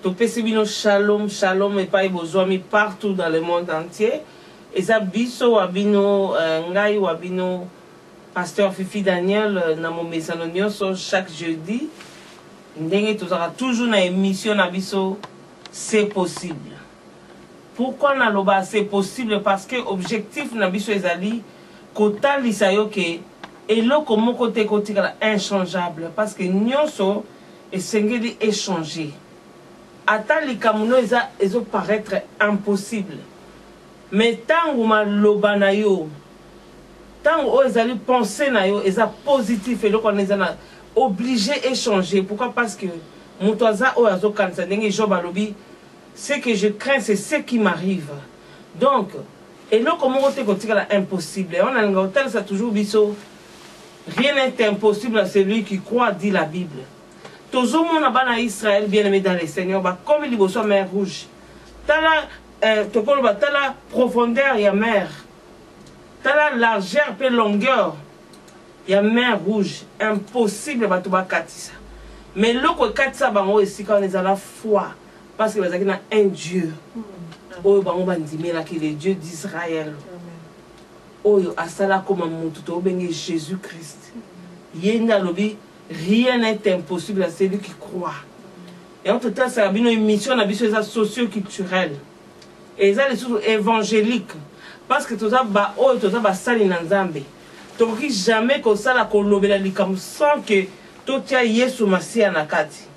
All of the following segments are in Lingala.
Topesibino shalom, shalom et pas besoin partout dans le monde entier. Et ça biso wabino ngai wabino pasteur Fifi Daniel na mo mesano nyonso chaque jeudi. Ndenge tozaka toujours na émission na biso c'est possible. Pourquoi na loba c'est possible? Parce que objectif na biso ezali kotalisa yo ke eloko moko te kotikala inchangeable parce que nyonso esengeli échanger. Ata likamuno ezo paraître impossible. Mais tango maloba na yo, tango ezali penser na yo, eza positif et loko ezana obligé échanger. Pourquoi? Parce que mutoza o azo kanisa ndenge Job alobi, ce que je crains c'est ce qui m'arrive. Donc eloko moko te kotikala impossible. On a ngotel ça toujours biso. Rien n'est impossible à celui qui croit, dit la Bible. Tous les gens dans Israël, bien aimé dans le Seigneur, comme il y a la mer rouge, tala profondeur, il y a mer. Tala largeur et longueur, il y a mer rouge. Impossible de katisa. Mais l'autre katisa, c'est quand on est à la foi. Parce que y a un Dieu. Oh, qui est le Dieu d'Israël. Oh, asala comme un Jésus-Christ. Yenda lobi. Rien n'est impossible à celui qui croit. Et en tout cas, c'est une mission socio-culturelle. Et ça, c'est évangélique. Parce que tout ça, tout ça, sali nanzambe. Donc, jamais que ça, la kolobela likam sans que tout ya yesu masia nakati.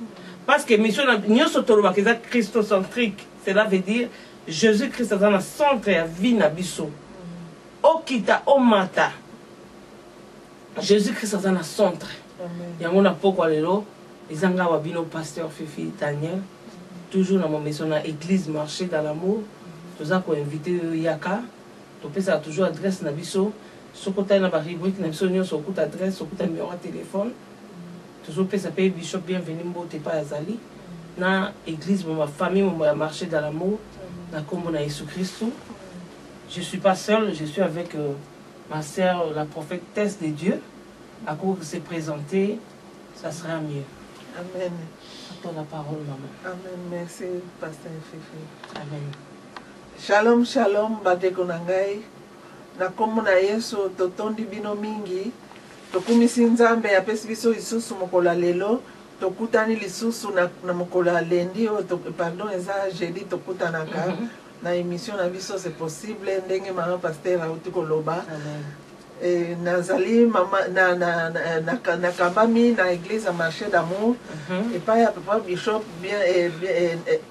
Parce que mission, nous sommes christocentrique. Cela veut dire, Jésus-Christ est dans le centre de vie nabiso. Okita, omata. Jésus-Christ est dans le centre. Yango na poko lelo ezanga wabino pasteur Fifi Daniel toujours dans mon maison na église marché dans l'amour toza ko inviter yaka to pesa toujours adresse na biso sokota na ba rubrique na biso nyonso okuta adresse okuta numéro de téléphone toujours pesa pe bishop bienvenue mbote pa azali na église ma famille mon marché dans l'amour na kombo na Jésus Christ. Je suis pas seul, je suis avec ma sœur la prophétesse de Dieu. À quoi se présenter, ça sera mieux. Amen. À toi la parole, maman. Amen. Merci, pasteur Fifi. Amen. Shalom, shalom, bandeko nangai. Na kombo na Yesu totondi bino mingi. Tokumisi nzambe apesi biso lisusu mokola lelo. Tokutani lisusu na mokola lendi. Pardon, eza jeudi tokutanaka. Na émission na biso c'est possible. Ndenge mama pasteur auti koloba. Amen. Nazali mama na kambami na église à marché d'amour et pas à papa bishop bien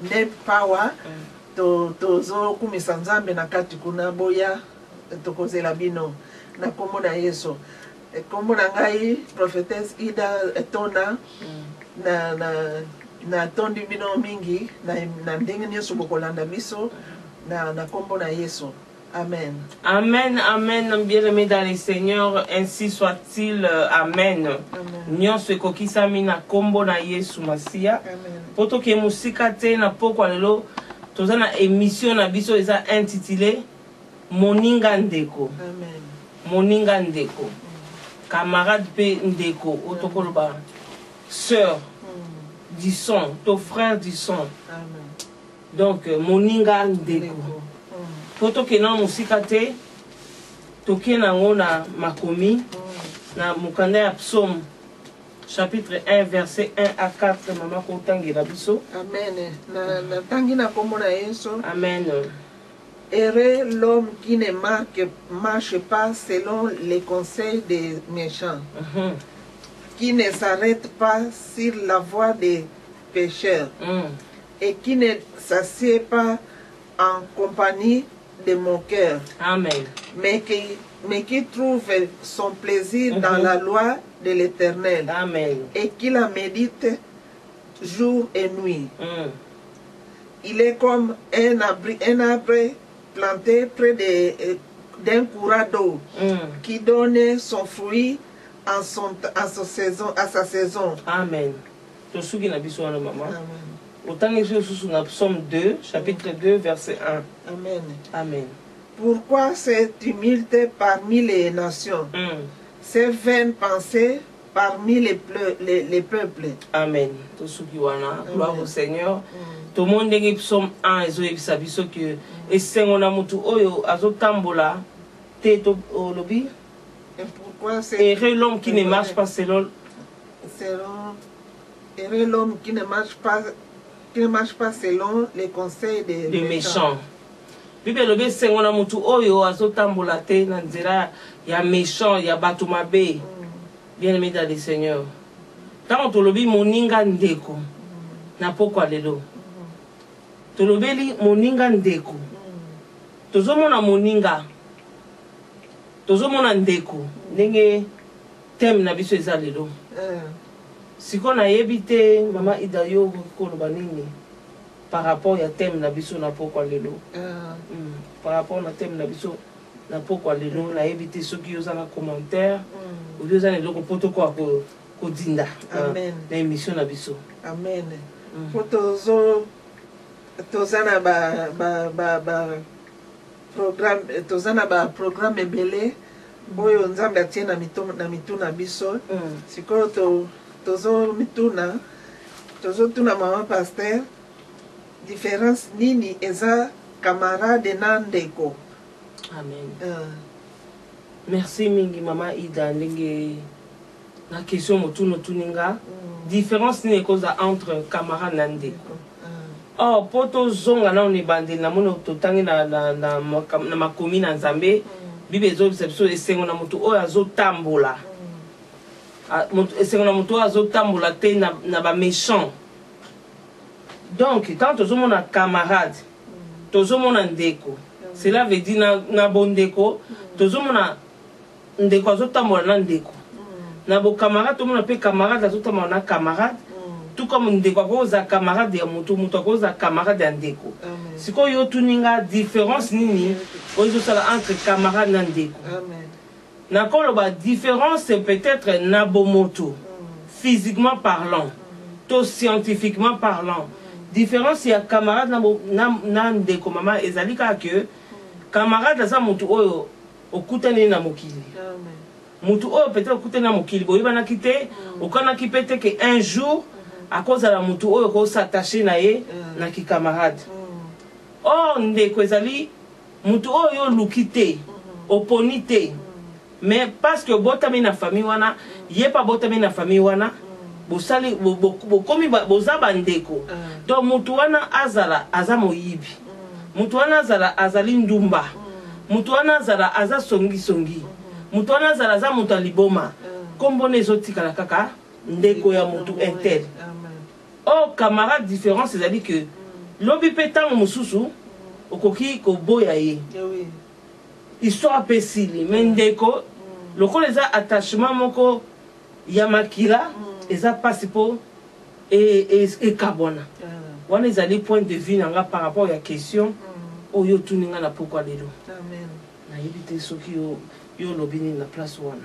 ne power tozo kumisa nzambe na kati kuna boya tokozela bino na kombo na Yesu kombo na ngai prophétesse Ida Etona na tondi bino mingi na ndenge nyonso bokolanda biso na kombo na Yesu. Amen. Amen, amen, bien-aimé dans le Seigneur, ainsi soit-il, amen. Nyon se kokisa mina kombo na Yesu Masia. Poto ke musika te na poko lelo, toza na émission na biso eza intitulé Moninga Ndeko. Amen. Moninga Ndeko. Camarade pe Ndeko, otokoloba. Sœur du son, ton frère du son. Amen. Donc Moninga Ndeko. Poto ke na musika te toke nango na makomi na mukanda ya psaume chapitre 1 verset 1 à 4 mama ko tangela biso. Amen. Na tangi na kombo na Yesu. Amen. Heureux l'homme qui ne marche pas selon les conseils des méchants, qui ne s'arrête pas sur la voie des pécheurs et qui ne s'assied pas en compagnie de mon cœur. Amen. Mais qui trouve son plaisir dans la loi de l'Éternel. Amen. Et qui la médite jour et nuit. Il est comme un arbre planté près d'un courant d'eau qui donne son fruit à sa saison. Amen. Amen. Autant que Psaume 2, chapitre 2, verset 1. Amen. Amen. Pourquoi ce tumulte parmi les nations? Ces vaines pensées parmi les peuples. Amen. Tout ce qui wana, gloire au Seigneur. Tout le monde est psaume 1 et so biso que et sengona mutu oyo azotambola te to lobi. Et pourquoi c'est et l'homme qui ne marche pas selon l'homme qui ne marche pas selon les conseils des méchants. Bible lobi sengona mutu oyo azotambola te na nzela ya méchant ya bato mabe. Bien-aimé dans le Seigneur. Tant to lobi moninga ndeko na pokwa lelo. To lobeli moninga ndeko. Tozomona moninga. Tozomona ndeko. Ndenge thème na biso eza lelo. Siko na yebite mama Idayo koloba nini par rapport ya thème na biso na pokwa lelo. Par rapport na thème na biso na pokwa lelo na yebite soki yoza na commentaire ou yoza na loko poto kwa ko dinda. Amen. Na émission na biso. Amen. Poto tozana programme ebele oyo nzambe atie na mituna biso sikoyo tozotuna mama pasteur différence nini eza camarade na ndeko. Amen. Merci mingi mama Ida ndenge na question motuno tuninga différence nini koza entre camarade na ndeko. Oh, poto zonga na oni bande na mono totangi na makomi na Nzambe bibe zo biso esengo na moto oyo azotambola esengo na moto oyo azotambola te na ba méchant. Donc quand tozomona camarade tozomona ndeko cela veut dire na bondeko tozomona ndeko azotambola na ndeko na bo camarade tomona pe camarade azotambola na camarade. Tout comme ndeko akoza camarade ya mutu akoza camarade ya ndeko. Siko yo tuninga différence nini ozo sala entre camarade na ndeko. Na koloba différence c'est peut-être na bomoto physiquement parlant, to scientifiquement parlant. Différence ya camarade na ndeko mama ezalika que camarade za mutu oyo okutani na mokili. Mutu oyo peut-être okutani na mokili boyebana kite okana kipete que un jour à cause de la mutu oyo ko s'attacher na ye na ki camarade. Oh ndeko ezali mutu oyo lukite oponite mais parce que botami na famille wana ye pa botami na famille wana bosali bokomi bozaba ndeko. Donc mutu wana azala aza moyibi. Mutu wana azala azali ndumba. Mutu wana azala aza songi. Mutu wana azala aza mutu aliboma. Kombo nezotikala kaka ndeko ya mutu intel. Oh, camarade différence, c'est-à-dire que l'obi pétant mususu, okoki ko boya ye. Histoire pesili, mendeko, loko les attachement moko yamakila, eza pasipo et kabona. Wana les ali point de vue nanga par rapport à la question, oyo tuninga na pourquoi lelo. Amen. Na yebite soki yo lobini na place wana.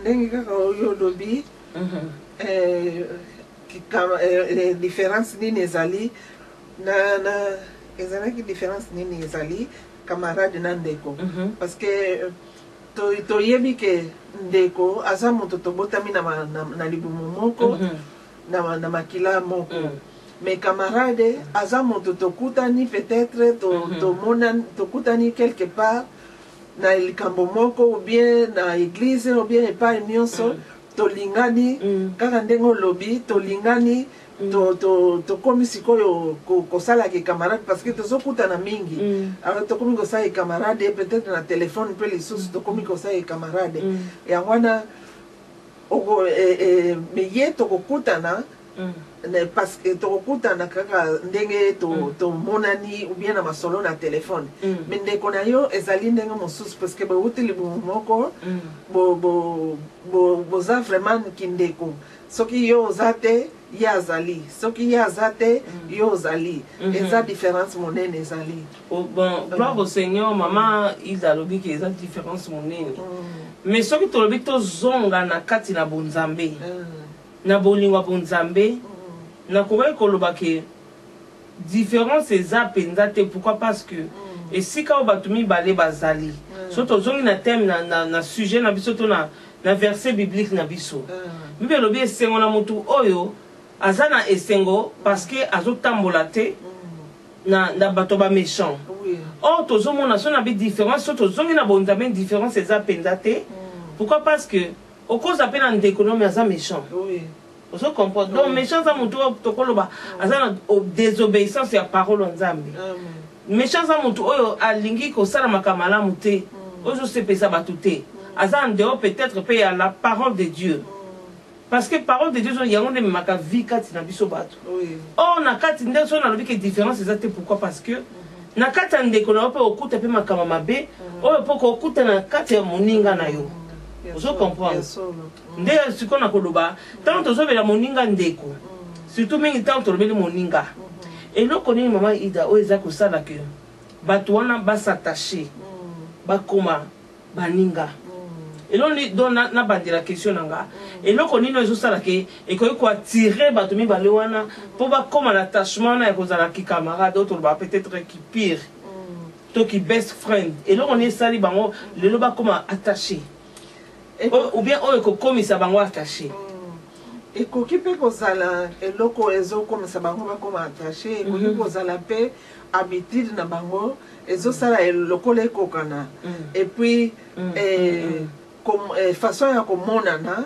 Ndenge kaka oyo lobi, les différences nini ezali ezalaki différence nini ezali camarade na ndeko parce que toyebi ke ndeko aza moto tobotami na libumu moko na makila moko mais camarade aza moto tokutani peut-être tokutani quelque part na likambo moko ou bien na église ou bien epai nyonso tolingani kaka ndenge olobi tolingani tokomi sikoyo kosalaki camarade parce que tozokutana mingi alors tokomi kosala camarade peut-être na téléphone mpe lisusu tokomi kosala camarade yango wana me ye tokokutana parce que tokokutana kaka ndenge tomonani ou bien na masolo na téléphone mais ndeko na yo ezali ndenge mosusu parce que bauti libumu moko boza vraiment kindeko soki yo oza te ye azali soki ye aza te yo ozali eza différence monene ezali. Bon, gloire au Seigneur, maman Hilda lobi que eza différence monene mais soki tolobi tozonga na kati na bonzambe na bolingwa bonzambe na kokoki koloba ke différence eza penza te. Pourquoi? Parce que esika oyo bato mibale bazali so tozongi na thème na sujet na biso to na na verset biblique na biso mbe lobi esengo na mutu oyo azana esengo parce que azotambola te na bato ba méchant or tozomona so na bi différence so tozongi na bonzambe différence eza penza te pourquoi parce que au cause appel en économie aza méchant on se comprend donc méchant za mutu tokoloba azana désobéissance ya parole nzambe méchant za mutu oyo alingi ko sala makamala muté ozo sepesa batu te aza en dehors peut-être pe ya la parole de Dieu. Parce que parole de Dieu, il y a une maka vie kati na biso bato. Oh na kati ndeso na lobi que différence exacte pourquoi parce que na kati ndeko na pe okuta pe makama mabe, o pe ko okuta na kati ya moninga na yo. Vous comprenez? Nde sikona koloba, tant to zobela moninga ndeko. Surtout mingi tant to lobeli moninga. Et lo koni mama Ida o eza ko sala que bato wana ba s'attacher. Ba koma baninga. Et là, on a bandé la question. Et là, on a dit que faut attirer les gens pour voir comment l'attachement est avec camarades, d'autres peut-être qui pire, qui best friend. Et là, on est sali, les gens comment attacher. Ou bien, on est comme ça, attaché. Et quand on peut kozala, et là, comme ça, comment attaché. Et quand on kozala paix, habitude na bango, et ça, ça est le collègue kokana. Et puis, comme façon ya komonana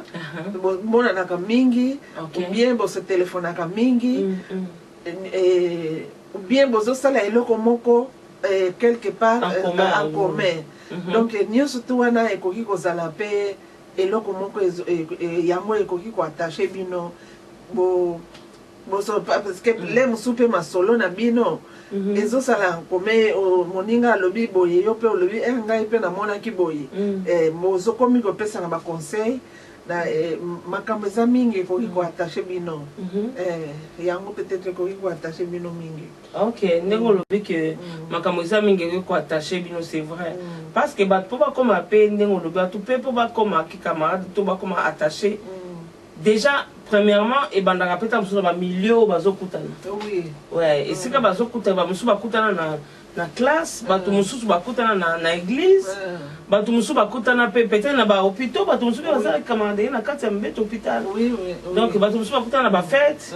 monana ka mingi ou bien bo se téléphone ka mingi ou bien bozo sala eloko moko quelque part en commun donc nyonso tu wana ekoki kozala pe eloko moko yango ekoki ko attacher bino bo so parce que les musupe masolo na bino ezo sala kome moninga lobi boye yo pe lobi ngai pe na mona ki boye mozo komi ko pesa na ba conseil na makambo za mingi ko attacher bino yango peut-être ko attacher bino mingi. OK, ndeko lobi que makambo za mingi ko attacher bino c'est vrai parce que bat po ba koma pe ndeko lobi tout pe po ba koma ki camarade to ba koma attacher déjà premièrement et bandaka peta musu ba milieu bazo kutana. Oui. Ouais, et c'est que bazo kutana ba musu ba kutana na classe, batu musu ba kutana na église, batu musu ba kutana peut-être na ba hôpital, batu musu ba za camarade na kati ya mbete hôpital. Oui, oui. Donc batu musu ba kutana na ba fête.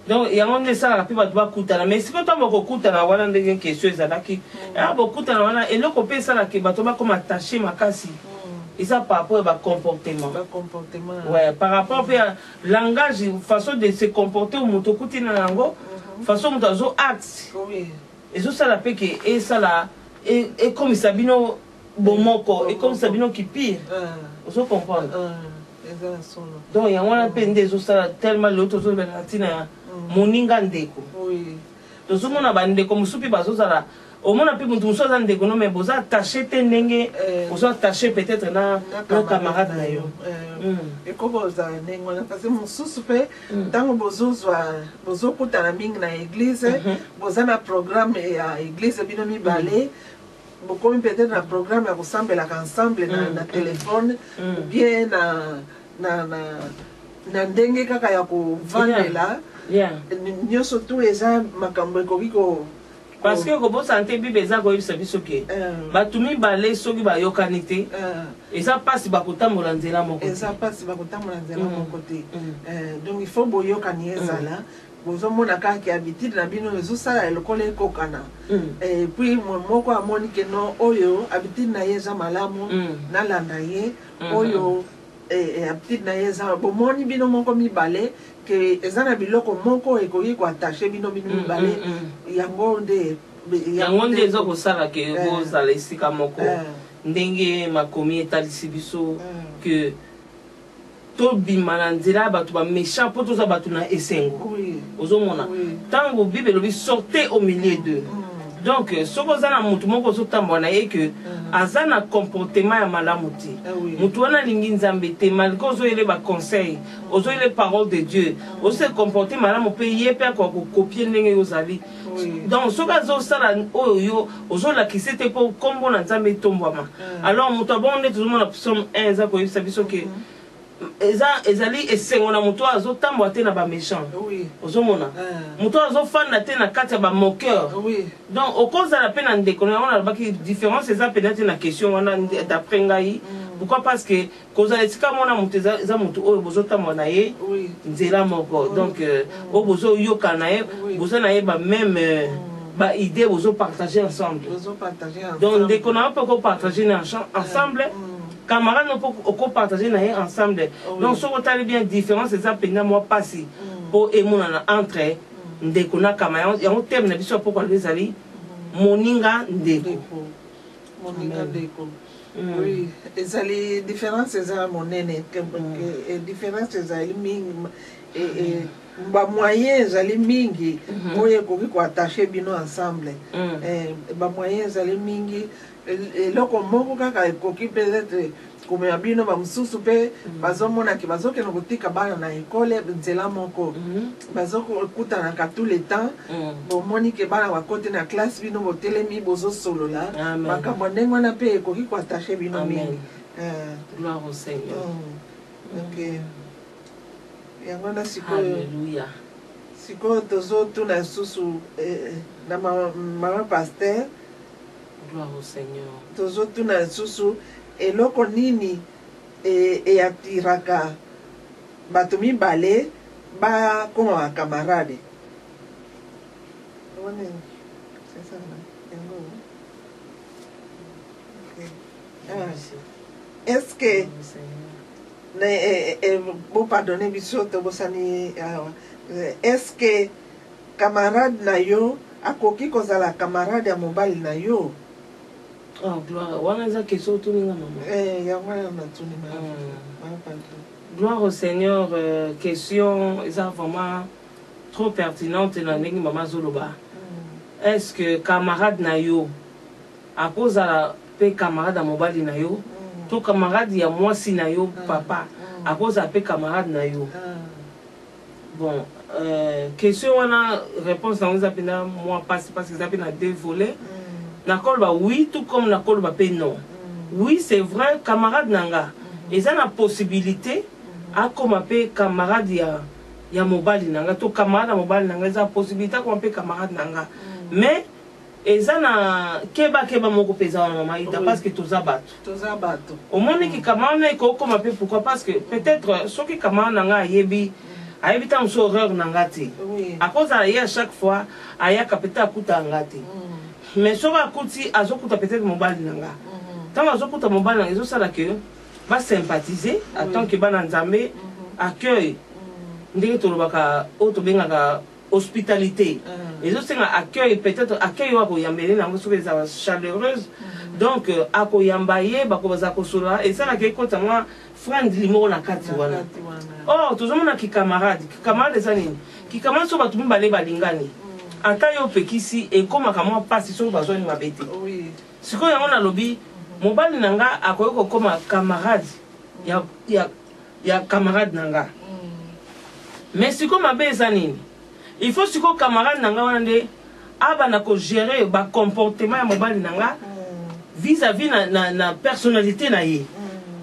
Donc il y a un de ça rapide batu ba kutana, mais si quand on ba kutana wana ndenge question ezalaki, ah ba kutana wana et le copé ça la ke batu ba comme attaché makasi. Et ça par rapport à comportement. Ouais, par rapport à langage, façon de se comporter au motokuti na lango, façon de zo acte. Oui. Et ça la fait que et ça là et comme Sabino bomoko et comme Sabino qui pire. Vous comprenez? Donc il y a un peine des ça tellement l'autre zo latina moninga ndeko. Oui. Donc ce mon abande comme soupi bazo ça au moins après mutu muso zande kono mais boza attaché te ndenge boza attaché peut-être na camarade na yo et ko boza nengo na parce mon susu pe tango bozo kutana mingi na église boza na programme ya église bino mi balé bokomi peut-être na programme ya kosambela ensemble na téléphone ou bien na ndenge kaka ya kovandela nyonso tu eza makambo ekoki ko parce que comme santé bible eza ko yebisa biso ke batumi bale soki bayokani te eza pasi bakotambola nzela moko te donc il faut boyokani ezala bozomona kaka habitude na bino ezosala lokola ekokana puis moko amoni ke no oyo habitude na ye eza malamu nalanda ye oyo habitude na ye eza bomoni bino moko mibale que ezana biloko moko ekoki ko attacher bino mibale yango nde ezo kosala ke bozala esika moko ndenge makomi etalisi biso que tobima na nzela bato baméchant mpo toza bato na esengo ozomona ntango bible elobi sortez au milieu d'eux. Donc soko za na mutu moko ozotambola na ye ke aza na comportement ya malamu te mutu wana alingi nzambe te malgré ozoyele baconseil ozoyele parole de Dieu ose comporte malamu mpe ye mpe akoka kokopie ndenge yo ozali. Donc soki azosala oyo yo ozolakisa te mpo nkombo na nzambe etombwama alors mutu abongo nde tozomona psaume 1 eza koyebisa biso ke ezali esengo na moto azotambola te na ba méchant ozomona moto azofanda te na kati ya ba moqueur donc okozala pe na ndeko na wana alobaki différence eza peut-être na question wana d'après ngai pourquoi parce que kozala esika mona moto eza moto oyo bozotambola na ye nzela moko donc oyo bozoyoka na ye boza na ye ba même ba idée bozopartager ensemble donc ndeko na yo mpe okopartager ensemble camarade ne peut partager ensemble. Donc, ce qu'on a bien différence, c'est ça, pendant moi passé pour et mon entre ndekona camarade. Il y a un terme n'habitué pourquoi les alliés moninga ndeko. Moninga ndeko. Oui, les différences, c'est ça mon aîné. Les différences, c'est ça et ba moyen zali mingi moye ko ko attacher bino ensemble. Ba moyen zali mingi eloko moko kaka ekoki peut-être komema bino bamosusu mpe bazomonaki bazokende kotika bana na ekole nzela moko bazokutanaka tout le temps bomoni ke bana bakoti na classe bino botelemi bozosolola makambo ndenge wana mpe ekoki koattache bino mingi. Gloire au Seigneur. Yango wana sikoyo tozotuna susu na mama pasteur. Gloire au Seigneur. Tozotuna susu eloko nini eyatiraka bato mibale bakoma bakamarade. Est-ce que vous pardonnez biso tobosani est-ce que camarade na yo akoki kozala camarade ya mobali na yo? Oh, gloire. Wana eza question tuninga maman. Gloire au Seigneur, question eza vraiment trop pertinente na ndenge maman zoloba. Est-ce que camarade na yo akozala pe camarade ya mobali na yo? To camarade ya mwasi na yo papa akozala pe camarade na yo? Bon, question wana réponse na eza pena moi passe parce que ça pena deux volets. Nakolba oui tout comme nakolba pe non. Oui, c'est vrai camarade nanga. Et ça la possibilité à comme pe camarade ya mobali nanga to camarade mobali nanga ça possibilité comme pe camarade nanga. Mais et ça na keba moko pesa na mama ida parce que toza bato. Au moins ki camarade ko comme pe pourquoi parce que peut-être ce qui camarade nanga yebi a évité un horreur nangati. À cause à chaque fois aya kapita kuta ngati. Mais so va kuti azokuta peut-être mobali nanga. Tant azokuta mobali nanga zo sala que va sympathiser en tant que bana nzambe accueil ndenge to lobaka auto bengaka hospitalité. Et zo senga accueil peut-être accueil wa ko yambele na so beza chaleureuse. Donc ako yambaye bako baza ko sola et ça la ke kota moi friendly mo na kati wana. Oh, tozomona ki camarade eza nini? Ki camarade so batu mbale balingani. Ata yo pekisi et comme kama passe so bazoni mabete. Oui. Siko yango na lobi mobali nanga akoyoko koma camarade ya camarade nanga. Mais siko mabe eza nini? Il faut siko camarade nanga wana nde aba na ko gérer ba comportement ya mobali nanga vis-à-vis na personnalité na ye.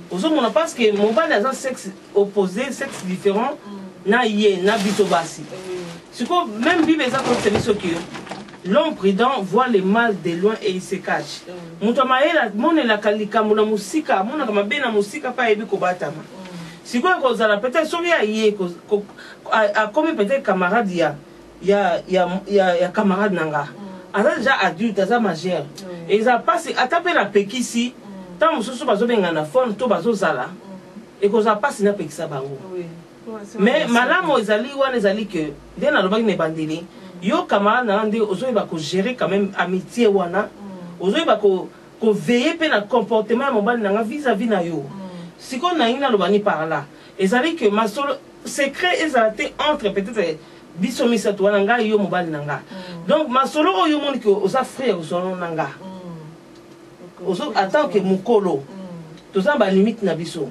Ozomona parce que mobali a un sexe opposé, sexe différent na ye na bitobasi. Même Bible est l'homme prudent voit le mal de loin et il se cache. Mutamaela mone la kalika mona musika mona kama bena musika pa ebi kobatama. Siko ko zala peut-être soki ya ye ko a comme peut-être camarade ya camarade nanga. Asa déjà adulte, asa majeur. Et ça passe atape la pekisi tant mususu bazobenga na phone to bazozala. Et ko ça passe na pekisa bango. Mais malamo ezali wana ezali que dès na lobaki ne bandeli yo camarade na ndé ozoyeba ko gérer quand même amitié wana ozoyeba ko veiller pe na comportement mobali nanga vis-à-vis na yo siko na ina lobani par là ezali que ma solo secret ezalate entre peut-être biso misato wana nga yo mobali nanga donc ma solo oyo moni que oza frère ozo nanga ozo attend que mukolo toza ba limite na biso.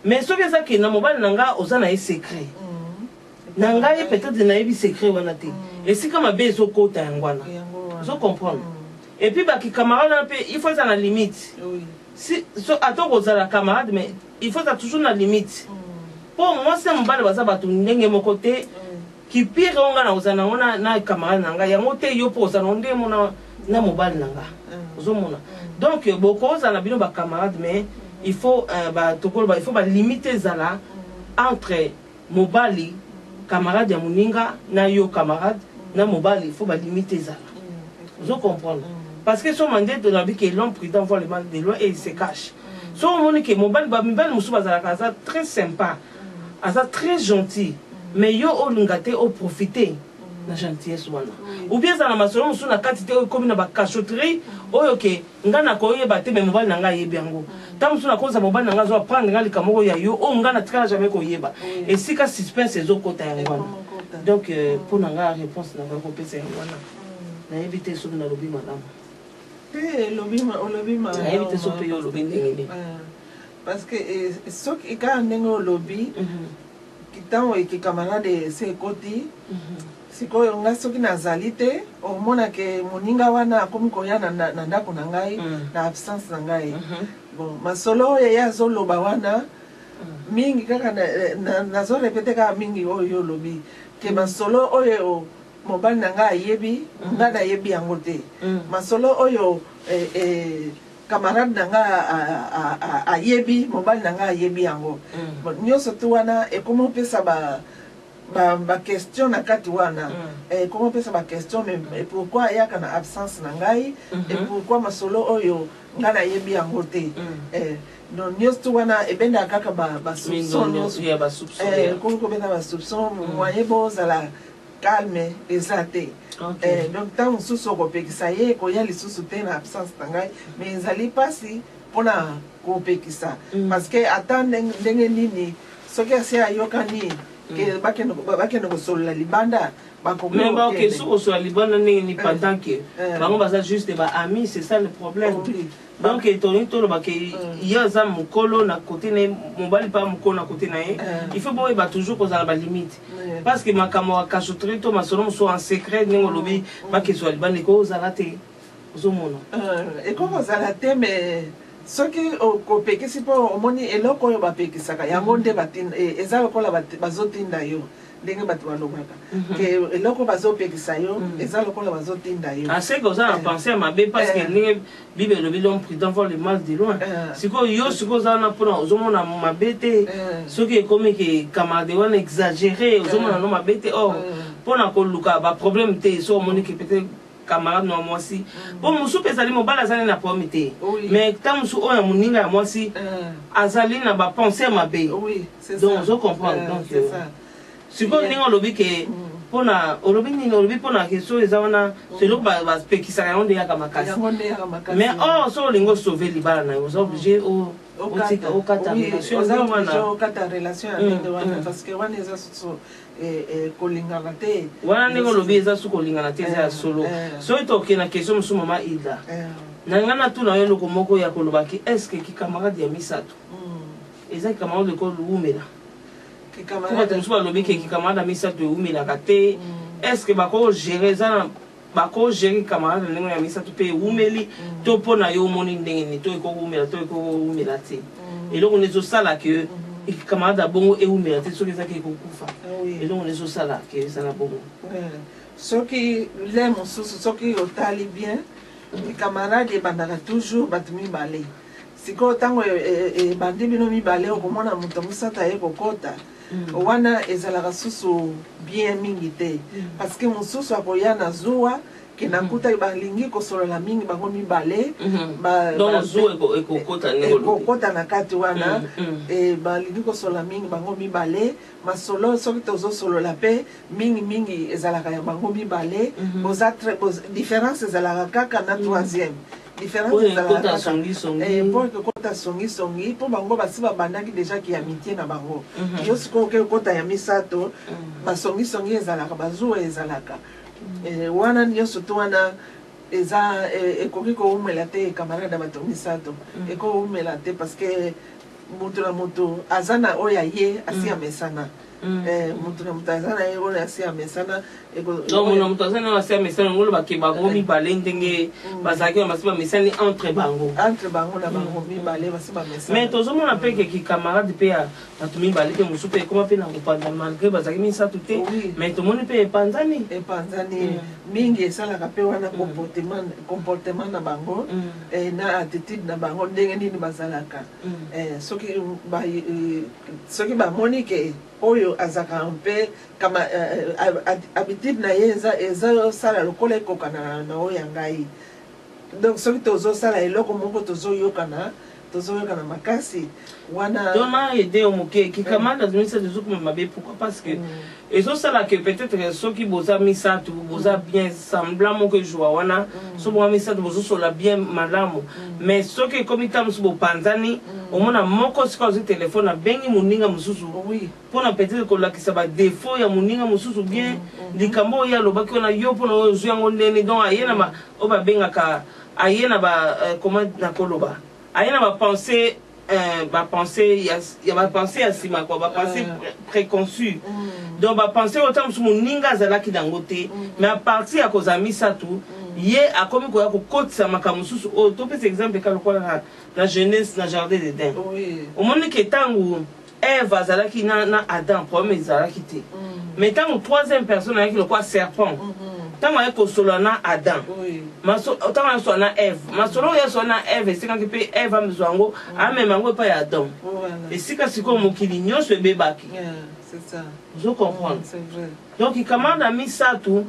Mais ce que ça qui na mobile nanga ozana est secret. Nanga est peut-être na ebi secret wana te. Et si comme bezo kota ngwana. Vous comprenez? Et puis ba ki camarade il faut ça la limite. Si so attends ozala camarade mais il faut ça toujours la limite. Pour moi, c'est mon bal, ça va tout n'engue mon côté. Qui pire, on a na camarade nanga, ya moté yo pour ça, on dit mon na mobile nanga. Donc, beaucoup ça n'a bien pas camarade, mais il faut limiter ça là entre mobile, camarade ya muninga, na yo camarade, na mobile, il faut limiter ça là. Vous comprenez? Parce que son mandat de la vie que l'homme prudent voit les mal des lois et il se cache. Son monde que mobile, très sympa, très gentil, mais yo o lungate o profiter na gentillesse wana. Ou bien ça na masolo musu na quantité comme na ba cachotterie, oyo ke ngana ko yeba te mais mobile nanga yebi yango. Tam musu na koza mobile nanga zo prendre ngali kamoko ya yo o ngana tika jamais ko yeba. Et si ka suspense ezo kota ya wana. Donc pour nanga réponse na ko pesa ya wana. Na éviter so na lobby madame. Éviter so pe yo lobby ndenge. Parce que ce qui quand ndenge lobby kitango iki camarade se koti sikoyo nga soki nazali te omona ke moninga wana akomi koya na ndako na ngai na absence na ngai bon masolo oyo ye azoloba wana mingi kaka nazorepete kaka mingi oyo olobi ke masolo oyo mobali na ngai ayebi nga nayebi yango te masolo oyo camarade na nga ayebi mobali na nga ayebi yango nyonso tu wana ekomi opesa ba question na kati wana ekomi opesa ba question mais pourquoi ayaka na absence na ngai et pourquoi masolo oyo nga nayebi yango te donc nyonso tu wana ebendaka kaka ba soupçon ekomi kobenda ba soupçon moyen bozala calme eza te donc tant mosusu okopekisa ye koya lisusu te na absence na ngai mais ezali mpasi mpona kopekisa parce que ata ndenge nini soki asi ayokani ke bakende kosolola libanda mais soki kosolola libanda ndenge ni pendant que bango baza juste baami, c'est ça le problème. Donc étonné toloba ke ye aza mokolo na côté na ye mobali mpa mokolo na côté na ye il faut boyeba toujours kozala balimite parce que makambo ya cachotterie to masolo mosusu en secret ndenge olobi bakezwa libanda ekozala te ozomona ekozala te mais soki okopekisi mpo omoni eloko oyo bapekisaka yango nde eza lokola bazotinda yo ndenge bato balobaka ke eloko bazopekisa yo eza lokola bazotinda yo aseke oza na pensé ya mabe parce que ndenge bible elobi l'homme prudent voit le mal de loin sikoyo yo sikoyo oza wana mpona ozomona mabe te soki ekomi ke camarade wana exagéré ozomona no mabe te or mpona koluka baproblème te so omoni ke peut-être camarade na mwasi po mosu mpe ezali mobali azali na problème te mais ta mosu oyo ya moninga ya mwasi azali na bapensé ya mabe donc ozocomprendre donc sikoyo ndenge olobi ke mpona olobi nini olobi mpona question eza wana seloko bapekisaka yango nde yaka makasi mais or so olingi osauve libala na yo oza oblige okata relation ya ndenge wana parce que wana eza susu kolingana te wana ndenge olobi eza su kolingana te eza ya solo soki toke na question mosusu mama Hilda na ngai natuna yo eloko moko ya kolobaki estce kikamarade ya misato eza kikamarade ekolo umela bato mosusu balobi ke kikamarade ya misato eumelaka te estce bakogere camarade ndenge ya misato mpe eumeli to mpo na yo omoni ndenge ni to ekoumela to ekoumela te eloko nde ezosala ke camarade ya bongo eumela te soki ezaki ekokufa eloko nde ezosala ke ezala bongo soki le mosusu soki otali bien camarade ebandaka toujours bato mibale sikoyo ntango ebandi bino mibale okomona moto mosato aye kokota wana ezalaka susu bien mingi te parce que mosusu akoya na zuwa ke nakuta balingi kosolola mingi bango mibale ekokota na kati wana balingi kosolola mingi bango mibale masolo soki tozosolola mpe mingi ezalaka ya bango mibale différence ezalaka kaka na troisième différence ezalaka kota songisongi mpo bango basi babandaki déjà ki amitié na bango yo sikoyo oke kota ya misato basongisongi ezalaka bazuwa ezalaka wana nyonso to wana eza ekoki koumela te camarade ya bato misato ekoumela te parce que moto na moto aza na oyo aye asi amesana mutu na mutazana yego na si amesana donc mon mutazana na si amesana ngolo bakeba ngo mibale ndenge bazaki na masiba mesani entre bango na bango mibale basiba mesana mais tozomona pe ke ki camarade pe ya batu mibale pe musu pe koma pe na kopanda malgré bazaki misatu te mais tomoni pe epanzani mingi esalaka pe wana comportement na bango na attitude na bango ndenge nini bazalaka soki bamoni ke oyo azaka mpe kama habitude na ye ezosala lokola ekokana na oyo ya ngai donc soki tozosala eloko moko tozoyokana makasi wana dona ede omoke kikamanda zimisa zokuma mabe pourquoi parce que ezosala que peut-être soki boza misatu boza bien semblant moko joa wana so boza misatu bozosola bien malamu mais soki komi tamusu bopanzani omona moko sika ozi telefone abengi moninga mosusu mpona peut-être kolakisa badefo ya moninga mosusu bien likambo oyo alobaki wana yo mpona oyo ozwi yango ndeni donc aye na oyo babengaka aye na comment nakoloba aye na bapense bapense ya nsima kwa bapense préconçu donc bapense oyo ta mosusu moninga azalaki nango te mais a partir ya kozala misatu ye akomi koya kokotisa makambo mosusu oyo topesa exemple eka lokola na jeunesse na jardin d'Eden omoni ke ntango Eve azalaki na Adam problème ezalaki te mais ntango troisième personne ayaki lokola serpent ntango aye kosola na Adam ntango ayesola na Eve masolo oyo ayesola na Eve esikaki mpe Eve amezwa yango amema yango epai ya Adam esika sikoyo mokili nyonso ebebaki ozo comprendre donc ikamanda misato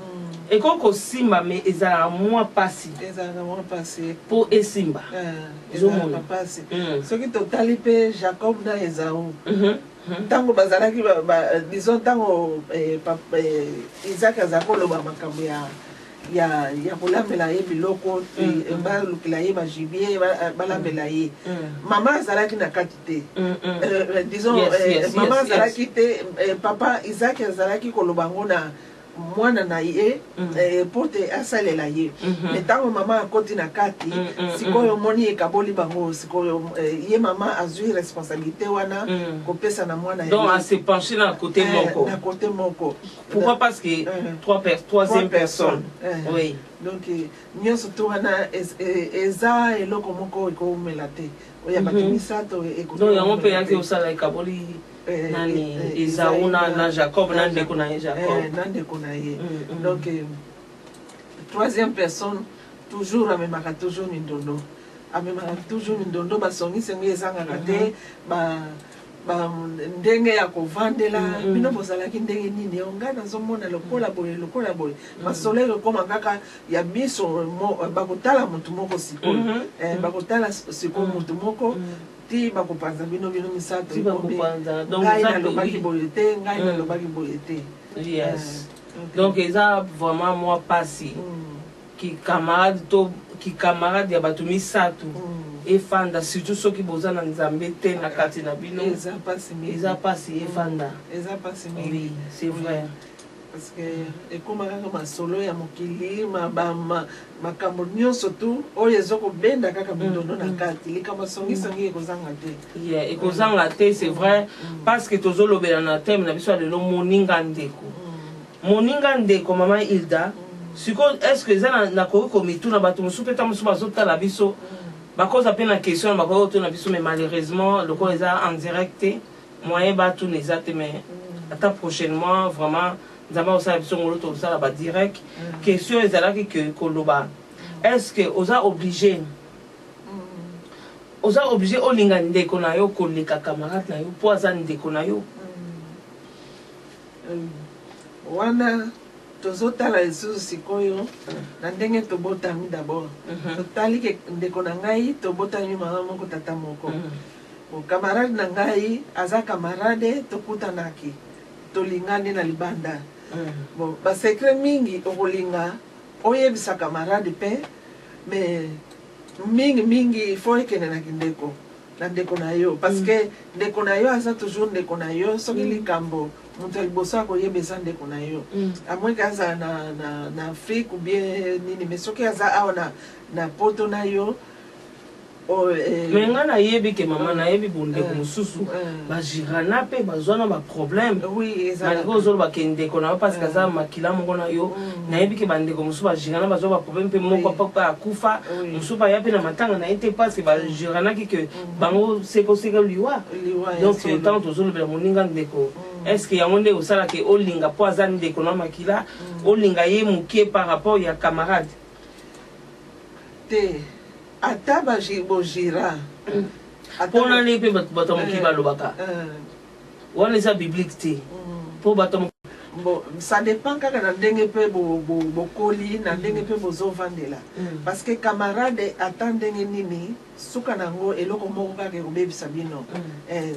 ekoki kosimba me ezalaka mwa pasi mpo esimba ezomona soki totali mpe Jacob na Esau ntango bazalaki disons ntango Isaac azalaki koloba makambo ya kolambela ye biloko balukela ye bagibier balambela ye mama azalaki na kati te disons mama azalaki te papa Isaac azalaki koloba ngo na mwana na ye po te asalela ye me ntango mama akoti na kati sikoyo omoni ekaboli bango sikoyo ye mama azwi responsabilité wana kopesa na mwana donc ase penché na côté moko pourquoi parce que troisième personne oui donc nyonso to wana eza eloko moko ekomela te oya bato misato donc yango mpe yaki osala ekaboli nani Esau na Jacob na ndeko na ye donc troisième personne toujours amemaka toujours mindondo basongisi yango ezangaka te ndenge ya kovandela bino bozalaki ndenge nini onga nazomona lokola boye masolo ekokoma kaka ya biso bakotala motu moko sikoyo bakotala sikoyo motu moko ti bakopanza bino misato ngai nalobaki boye te ngai nalobaki boye te yes donc eza vraiment moi pasi ki camarade ya bato misato efanda surtout soki boza na nzambe te na kati na bino eza pasi efanda oui c'est vrai parce que ekoma kaka masolo ya mokili makambo nyonso tu oyo ezokobenda kaka mindondo na kati likambo songisongi ekozanga te c'est vrai parce que tozolobela na teme na biso ya lelo moninga ndeko mama Hilda sikoyo est-ce que eza nakoki komituna bato mosusu mpe ta mosusu bazotala biso bakoza mpe na question na bakoki kotuna biso mais malheureusement lokola eza en direct te moyen batuna eza te mais ata prochainement vraiment nzambe osala biso ngolo tozosala badirect question ezalaki koloba est-ce que oza obligé olinga ndeko na yo koleka camarade na yo mpo aza ndeko na yo wana tozotala lisusu sikoyo na ndenge tobotami d'abord totali ke ndeko na ngai tobotami mama moko tata moko camarade na ngai aza camarade tokutanaki tolingani na libanda bon basekret mingi okolinga oyebisa camarade mpe mais mingi fo ekendenaki ndeko na yo parce que ndeko na yo aza toujours ndeko na yo soki likambo moto ya liboso akoyebisa ndeko na yo amweke aza na Afrique ou bien nini mais soki aza awa na poto na yo mais nga na yebi ke mama na yebi bondeko mosusu bagirana mpe bazwa na baproblème nalingi ozoloba ke ndeko na yo parce que aza makila moko na yo nayebi ke bandeko mosusu bagirana bazwa baproblème mpe moko papa akufa mosusu baya mpe na matanga na ye te parce que bagiranaki ke bango sekoseka liwa donc tant tozolobela moninga ndeko est ce que yango nde osala ke olinga mpo aza ndeko na makila olinga ye moke par rapport ya camarade te ata bojira mpona nde mpe bato moki balobaka wana eza biblique te mpo bato bon ça dépend kaka na ndenge mpe bokoli na ndenge mpe bozovandela parce que camarade ata ndenge nini suka nango eloko moko kaka ekobebisa bino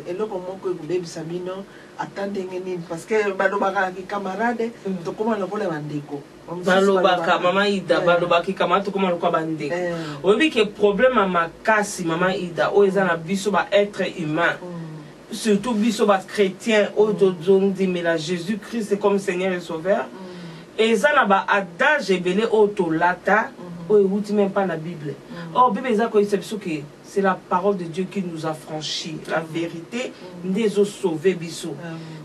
eloko moko ekobebisa bino ata ndenge nini parce que balobaka camarade tokoma lokola bandeko balobaka mama Ida balobaki camarade tokoma lokola bandeko oyebi ke problème ya makasi mama Ida oyo eza na biso ba être humain surtout biso ba chrétien oyo tozondimela Jésus-Christ comme Seigneur et Sauveur eza na ba adage ebele oyo tolata oyo euti même pas na Bible or Bible eza koyebisa biso ke c'est la parole de Dieu qui nous a franchi la vérité nde ezosauve biso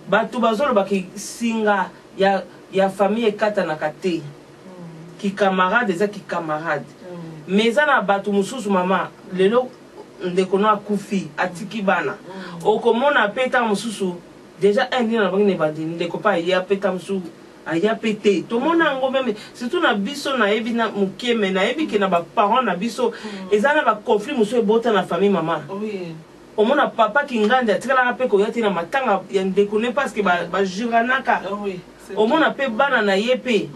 bato bazolobaki singa ya famille ekatanaka te ki camarade eza ki camarade mais eza na bato mosusu mama lelo ndeko no akufi atiki bana okomona mpe ntango mosusu déjà ndina na bangi na ebandeli ndeko mpe aya mpe ntango mosusu aya mpe te tomona yango meme surtout na biso nayebi na moke me nayebi ke na baparent na biso eza na baconflit mosusu ebota na famille mama omona papa kingandi atikalaka mpe koya te na matanga ya ndeko ne parce que bajuranaka omona mpe bana na ye mpe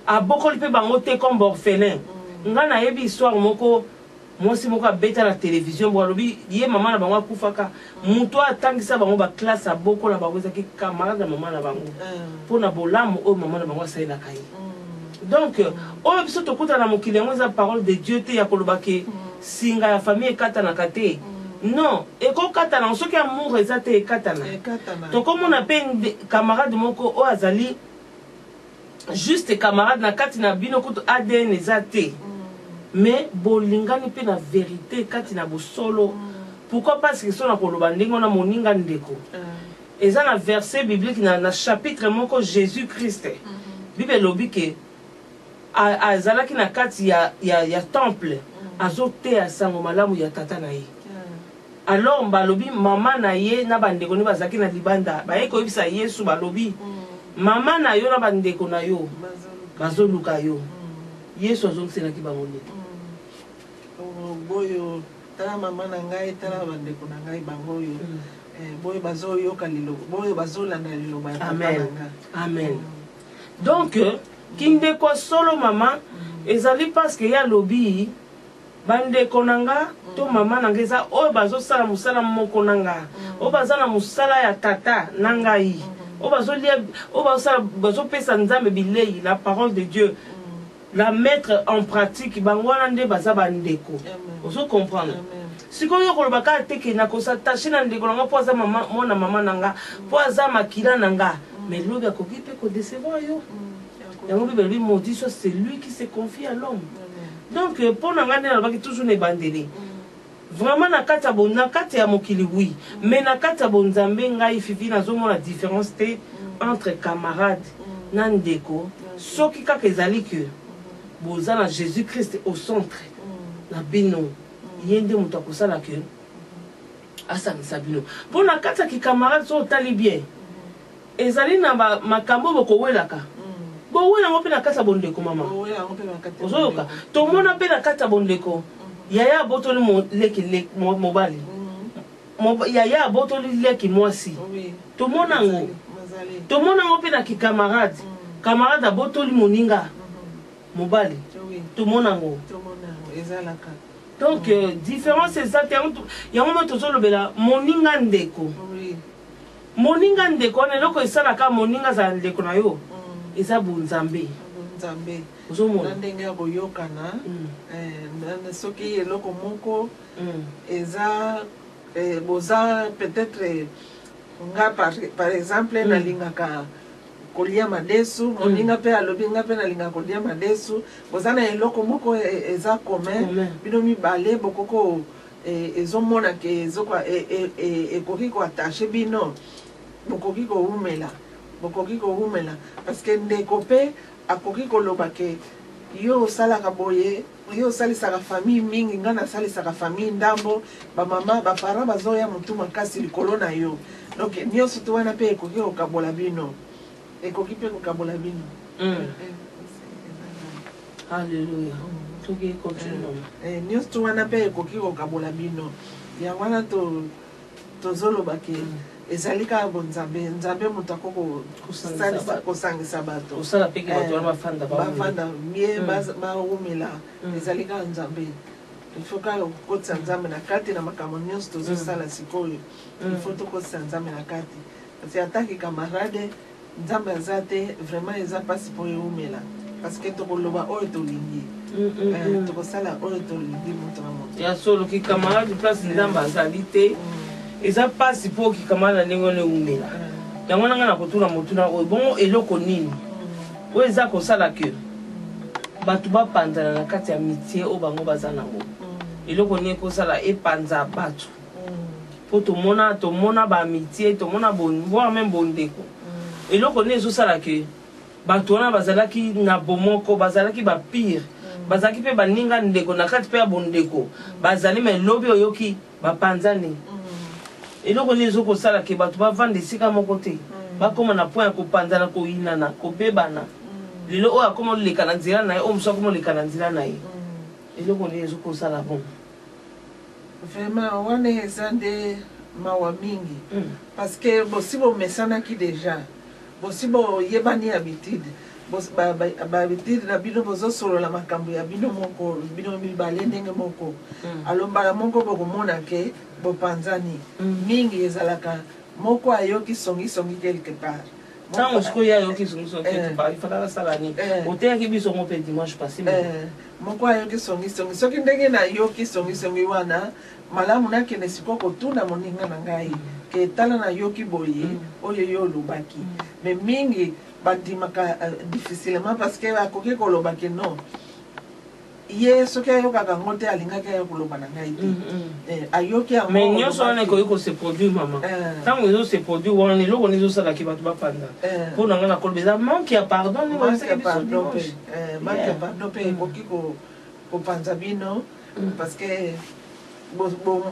abokoli mpe bango te comme orphelin nga nayebi histoire moko mwasi moko abeta na télévision bo alobi ye mama na bango akufaka moto atangisa bango baklasse abokola bango ezaki camarade na mama na bango mpona bolamu oyo mama na bango asalelaka ye donc oyo biso tokuta na mokili yango eza parole de Dieu te ya koloba ke singa ya famille ekatanaka te non ekokatana soki amour eza te ekatana tokomona mpe camarade moko oyo azali juste camarade na kati na bino kutu ADN eza te mais bolingani mpe na vérité kati na bosolo pourquoi parce que so na koloba ndenge wana moninga ndeko eza na verset biblique na chapitre moko Jésus-Christ Bible elobi ke azalaki na kati ya temple azoteya sango malamu ya tata na ye alors balobi mama na ye na bandeko ne bazalaki na libanda baye koyebisa Yesu balobi mama na yo na bandeko na yo bazoluka yo Yesu azongiselaki bango nini boyo tala mama na ngai tala bandeko na ngai bango yo boyo bazoyoka liloba boyo bazolanda liloba ya papa na ngai amen donc kindeko solo mama ezali parce que ya lobi bandeko nanga to mama nanga eza oyo bazosala mosala moko nanga oyo baza na mosala ya tata na ngai oyo bazolia oyo bazopesa nzambe bilei la parole de Dieu la mettre en pratique bango wana nde baza bandeko ozo comprendre sikoyo koloba ka teke na kosatache na ndeko nanga mpo aza mwana mama nanga mpo aza makila nanga mais lobi akoki mpe kodecevoir yo yango Bible elobi maudit soit celui qui se confie à l'homme donc mpo na ngai nde nalobaki toujours na ebandeli vraiment na kati ya mokili oui mais na kati ya bonzambe ngai fifi nazomona différence te entre camarade na ndeko soki kaka ezali ke boza na Jésus-Christ au centre na bino ye nde moto akosala ke asangisa bino mpo na kati ya kikamarade so otali bien ezali na makambo bokowelaka bowela yango mpe na kati ya bondeko mama ozoyoka tomona mpe na kati ya bondeko yaya abotoli leki mobali yaya abotoli leki mwasi tomona yango mpe na kikamarade camarade abotoli moninga mobali tomona yango donc différence eza te yango mo tozolobela moninga ndeko wana eloko esalaka moninga azala ndeko na yo eza bonzambe ozomona ndenge ya koyokana soki eloko moko eza boza peut-être nga par exemple nalingaka kolia madesu moninga pe alobi nga pe nalinga kolia madesu bozana eloko moko eza commun bino mibale bokoko ezomona ke ezokwa ekoki koattache bino bokoki koumela parce que ndeko pe akoki koloba ke yo osalaka boye yo osalisaka famille mingi nga nasalisaka famille ndambo bamama baparent bazoya motu makasi likolo na yo donc nyonso to wana mpe ekoki kokabola bino Alléluia. Nyonso to wana mpe ekoki kokabola bino ya wana tozoloba ke ezali kaka nzambe moto akoko kosangisa bato bafanda mie baumela ezali kaka nzambe ifo kaka kokotisa nzambe na kati na makambo nyonso tozosala sikoyo ifo tokotisa nzambe na kati kasi ataki camarade nzambe aza te vraiment eza mpasi mpo eumela parce que tokoloba oyo tolingi tokosala oyo tolingi moto na moto ya solo ki camarade place nzambe azali te eza pasi po kikamala na ndenge wana eumela yango nanga na kotuna motuna oyo bongo eloko nini oyo eza kosala ke bato bapanzana na kati ya mitie oyo bango baza nango eloko nini ekosala epanza bato po tomona bamitie tomona voire même bondeko eloko nini ezosala ke bato wana bazalaki na bomoko bazalaki bapire bazalaki mpe baninga ndeko na kati mpe ya bondeko bazali me lobi oyoki bapanzani eloko nini ezokosala ke bato bavanda esika moko te bakoma na point ya kopanzana koyinana kobebana lelo oyo akoma oleka na nzela na ye oyo mosu akoma oleka na nzela na ye eloko nini ezokosala bon vraiment wana eza nde mawa mingi parce que bosi bomesanaki déjà bosi boyebani habitude bahabitude na bino bozosolola makambo ya bino moko bino mibale ndenge moko alombala moko bokomona ke bopanzani mingi ezalaka moko ayoki songisongi quelque part ntango sikoyo ayoki songisongi quelque part ifalaka sala nini oteyaki biso ngo mpe dimanche passé moko ayoki songisongi soki ndenge nayoki songisongi wana malamu nakende sikoyo kotuna moninga na ngai ke tala nayoki boye oyo yo olobaki mais mingi bandimaka difficilement parce que akoki koloba ke non ye soki ayokaka ngo te alingaki ayo koloba na ngai te ayoki yango mais nyonso wana ekoki kose produire mama ntango ezose produire wana eloko nini ezosalaki bato bapanda mpo na ngai nakoloba eza manque ya pardon manque ya pardon mpe ekoki kopanza bino parce que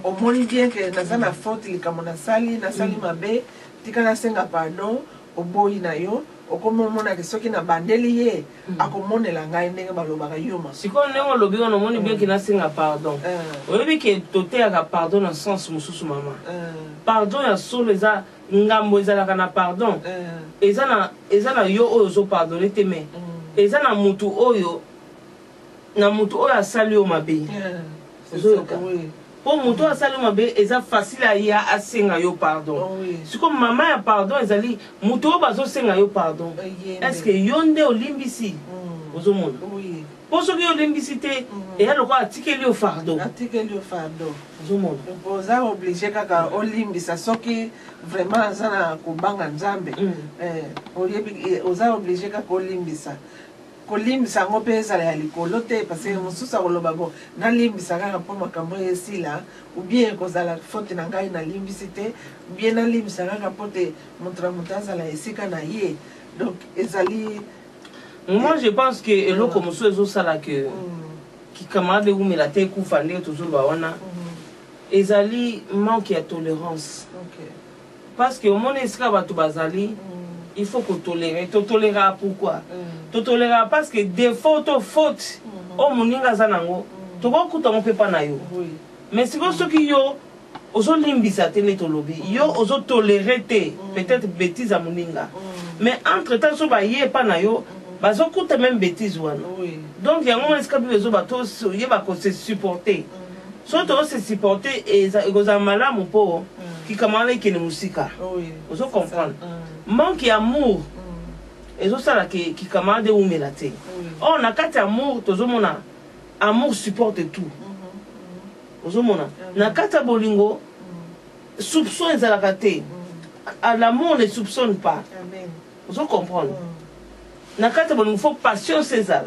omoni bien ke naza na faute likambo nasali mabe tika nasenga pardon oboyi na yo okomomonake soki na bandeli ye akomonela ngai ndenge balobaka yoma sikoyo ndenge olobi wana omoni bien ke nasenga pardon oyebi ke toteyaka pardon na sens mosusu mama pardon ya solo eza ngambo ezalaka na pardon eza na yo oyo ozopardone te me eza na mutu oyo asali yo mabe ozoyoka po mutu asali mabe eza facile aya asenga yo pardon siko mama ya pardon ezali mutu oyo bazosenga yo pardon est-ce que yo nde olimbisi ozomona po soki olimbisi te eya lokola atikeli yo fardo ozomona oza oblige kaka olimbisa soki vraiment aza na kobanga nzambe oza oblige kaka olimbisa kolimbisa yango mpe ezala ya likolo te parce que mosusu akoloba bo nalimbisa kaka mpo makambo esila ubien ekozala faute na ngai nalimbisi te ubien nalimbisa kaka mpo te moto na moto azala esika na ye donc ezali moi je pense que eloko mosusu ezosala ke kikamade umela te ekufa ndenge tozoloba wana ezali manque ya tolérance parce que omoni esika bato bazali il faut que tolérera pourquoi tolérera parce que défaut to faute o moninga za nango tokokuta ngo pepa na yo mais siko soki yo ozolimbisa te ne tolobi yo ozotolérer te peut-être bêtise à moninga mais entre temps so baye pa na yo bazokuta même bêtise wana donc yango mona esika biso bato yeba ko se supporter so to se supporter ekozala malamu mpo kikamala ikene musika ozo comprendre manque d'amour ezosala ke kikamade umela te na kati ya amour tozomona amour supporte tout ozomona na kati ya bolingo soupçon ezalaka te l'amour ne soupçonne pas Vous comprenez? Il faut patience ezala.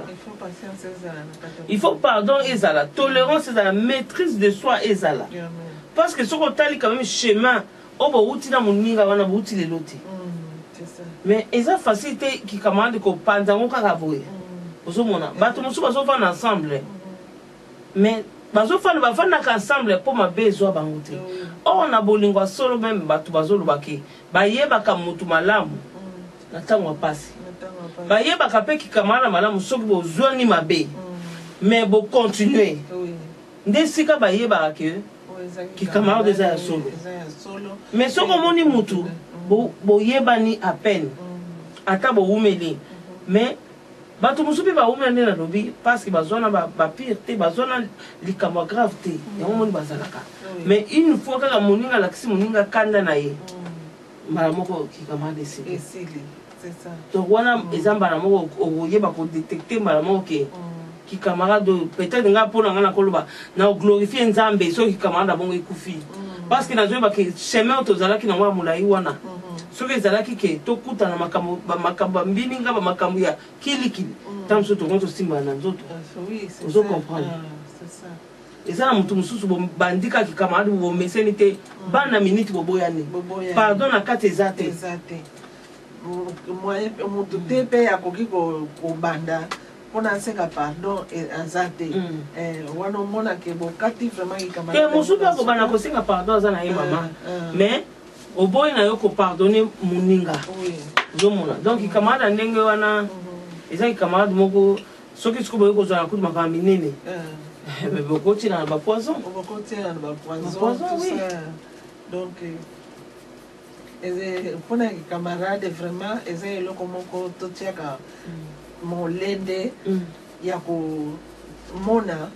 Il faut pardon ezala, tolérance ezala, maîtrise de soi ezala. Parce que ce qu'on t'a quand même chemin, oh bah outil na moninga wana outil les lotis. Mais eza facilité qui commande ko panzango karaboye. Vous mona, bato musu bazo fa ensemble. Mais bazo fa ba fa na ensemble pour ma besoin bangote. Oh na bolingwa solo même bato bazo lobaki. Ba yeba ka mutu malamu. Na tango pasi. Ba yeba ka pe ki kamala malamu soki bo zwani mabe. Mais bo continuer. Ndesika ba yeba ke qui camarade des solo. Mais ce qu'on moni mutu, bo yebani à peine. Ata bo umeli. Mais bato musubi ba umeli na lobi parce que bazona ba pire te bazona likama grave te. Yango moni bazalaka. Mais une fois que la moninga laksi moninga kanda na ye. Malamoko qui camarade c'est ça. Donc wana ezamba na moko oyeba ko détecter malamoko ke qui camarade peut-être nga pona nga na koloba na glorifier nzambe so qui camarade bongo ikufi parce que nazo ba ke chemin to zalaki na mwa mulai wana so ke zalaki ke to kuta na makambo mbini nga ba makambo ya kilikili tant so to konto simba na nzoto oui c'est ça comprendre c'est ça et ça na mutu mususu bo bandika qui camarade bo mesenite bana minute bo boyane pardon na kate zate moi mutu te pe akoki ko banda on a un pardon et un zate. On a que bokati vraiment il kamala. Et mon souper ko bana ko singa pardon za na ye maman. Mais au boy na yo ko pardonner muninga. Oui. Zomona. Donc il kamala ndenge wana eza il kamala moko soki tsiko boyo ko za ku makamba minene. Mais bokoti na ba poison. Bokoti na ba poison tout ça. Donc pour les camarades vraiment eza eloko moko totiaka molende ya ko mona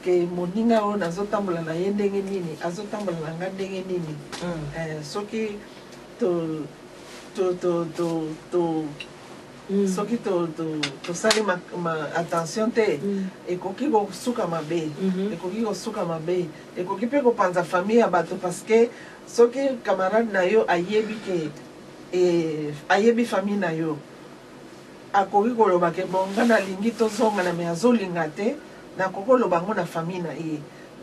ke moninga o nazotambola na ye ndenge nini azotambola na nga ndenge nini soki to soki to sali ma attention te ekoki ko suka mabe ekoki ko suka mabe ekoki pe ko panza famille ya bato parce que soki camarade na yo ayebi ke ayebi famille na yo akoki koloba ke bonga na lingi tozonga na me azolinga te na kokoloba ngo na famille na ye